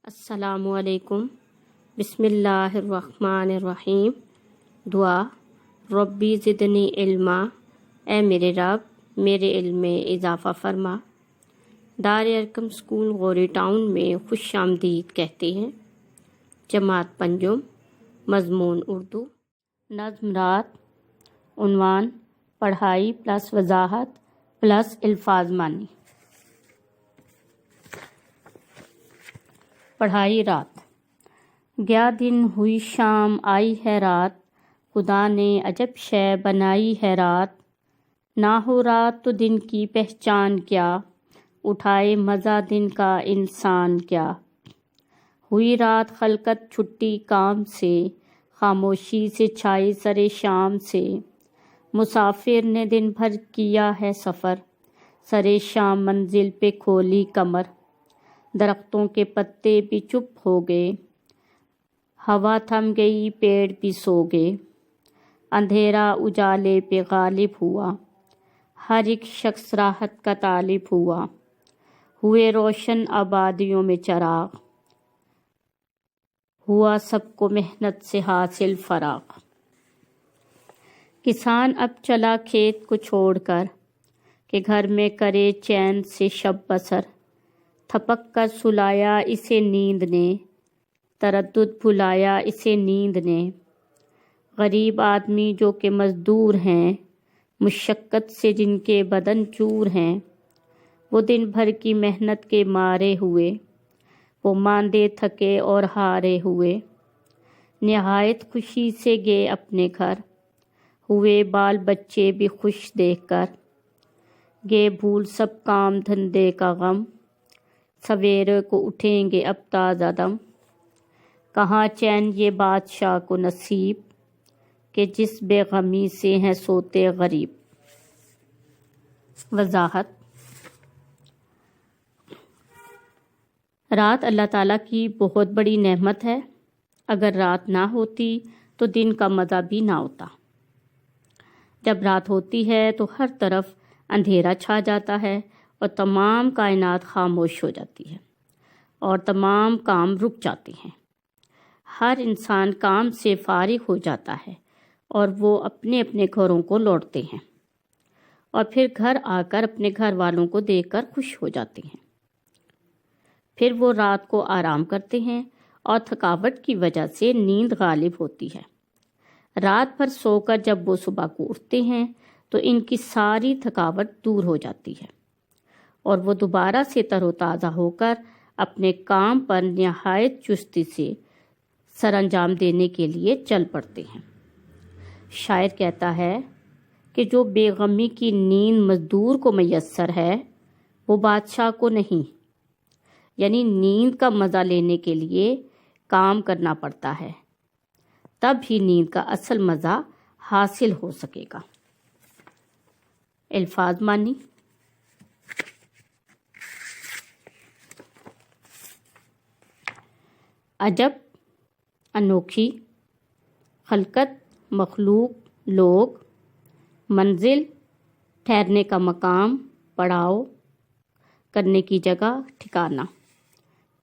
السلام علیکم۔ بسم اللہ الرحمن الرحیم۔ دعا: ربی زدنی علما، اے میرے رب میرے علم میں اضافہ فرما۔ دار ارقم اسکول غوری ٹاؤن میں خوش آمدید کہتے ہیں۔ جماعت پنجم، مضمون اردو، نظم رات، عنوان: پڑھائی پلس وضاحت پلس الفاظ معنی۔ پڑھائی رات۔ گیا دن ہوئی شام آئی ہے رات، خدا نے عجب شے بنائی ہے رات۔ نہ ہو رات تو دن کی پہچان کیا، اٹھائے مزہ دن کا انسان کیا۔ ہوئی رات خلقت چھٹی کام سے، خاموشی سے چھائی سرے شام سے۔ مسافر نے دن بھر کیا ہے سفر، سرے شام منزل پہ کھولی کمر۔ درختوں کے پتے بھی چپ ہو گئے، ہوا تھم گئی پیڑ بھی سو گئے۔ اندھیرا اجالے پہ غالب ہوا، ہر ایک شخص راحت کا طالب ہوا۔ ہوئے روشن آبادیوں میں چراغ، ہوا سب کو محنت سے حاصل فراغ۔ کسان اب چلا کھیت کو چھوڑ کر، کہ گھر میں کرے چین سے شب بسر۔ تھپک کر سلایا اسے نیند نے، تردد بھلایا اسے نیند نے۔ غریب آدمی جو کہ مزدور ہیں، مشقت سے جن کے بدن چور ہیں۔ وہ دن بھر کی محنت کے مارے ہوئے، وہ ماندے تھکے اور ہارے ہوئے۔ نہایت خوشی سے گئے اپنے گھر، ہوئے بال بچے بھی خوش دیکھ کر۔ گئے بھول سب کام دھندے کا غم، سویرے کو اٹھیں گے اب تازہ دم۔ کہاں چین یہ بادشاہ کو نصیب، کہ جس بے غمی سے ہیں سوتے غریب۔ وضاحت: رات اللہ تعالیٰ کی بہت بڑی نعمت ہے۔ اگر رات نہ ہوتی تو دن کا مزہ بھی نہ ہوتا۔ جب رات ہوتی ہے تو ہر طرف اندھیرا چھا جاتا ہے اور تمام کائنات خاموش ہو جاتی ہے اور تمام کام رک جاتے ہیں۔ ہر انسان کام سے فارغ ہو جاتا ہے اور وہ اپنے اپنے گھروں کو لوٹتے ہیں، اور پھر گھر آ کر اپنے گھر والوں کو دیکھ کر خوش ہو جاتے ہیں۔ پھر وہ رات کو آرام کرتے ہیں اور تھکاوٹ کی وجہ سے نیند غالب ہوتی ہے۔ رات بھر سو کر جب وہ صبح کو اٹھتے ہیں تو ان کی ساری تھکاوٹ دور ہو جاتی ہے اور وہ دوبارہ سے تر و تازہ ہو کر اپنے کام پر نہایت چستی سے سر انجام دینے کے لیے چل پڑتے ہیں۔ شاعر کہتا ہے کہ جو بے غمی کی نیند مزدور کو میسر ہے، وہ بادشاہ کو نہیں۔ یعنی نیند کا مزہ لینے کے لیے کام کرنا پڑتا ہے، تب ہی نیند کا اصل مزہ حاصل ہو سکے گا۔ الفاظ معنی: عجب انوکھی، خلقت مخلوق لوگ، منزل ٹھہرنے کا مقام پڑاؤ کرنے کی جگہ ٹھکانہ،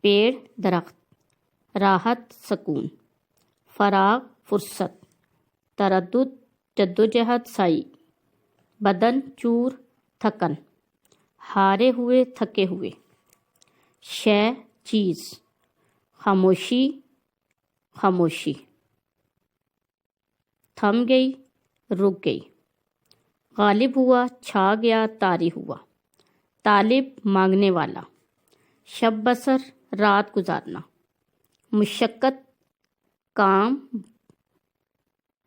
پیڑ درخت، راحت سکون، فراغ فرصت، تردد جدوجہد سعی، بدن چور تھکن، ہارے ہوئے تھکے ہوئے، شے چیز، خاموشی خاموشی، تھم گئی رک گئی، غالب ہوا چھا گیا طاری ہوا، طالب مانگنے والا، شب بسر رات گزارنا، مشقت کام،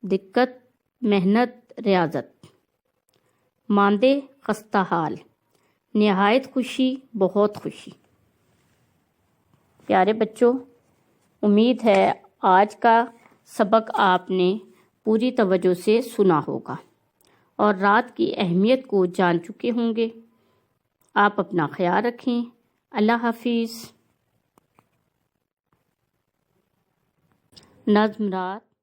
دقت محنت ریاضت، ماندے خستہ حال، نہایت خوشی بہت خوشی۔ پیارے بچوں، امید ہے آج کا سبق آپ نے پوری توجہ سے سنا ہوگا اور رات کی اہمیت کو جان چکے ہوں گے۔ آپ اپنا خیال رکھیں۔ اللہ حافظ۔ نظم رات۔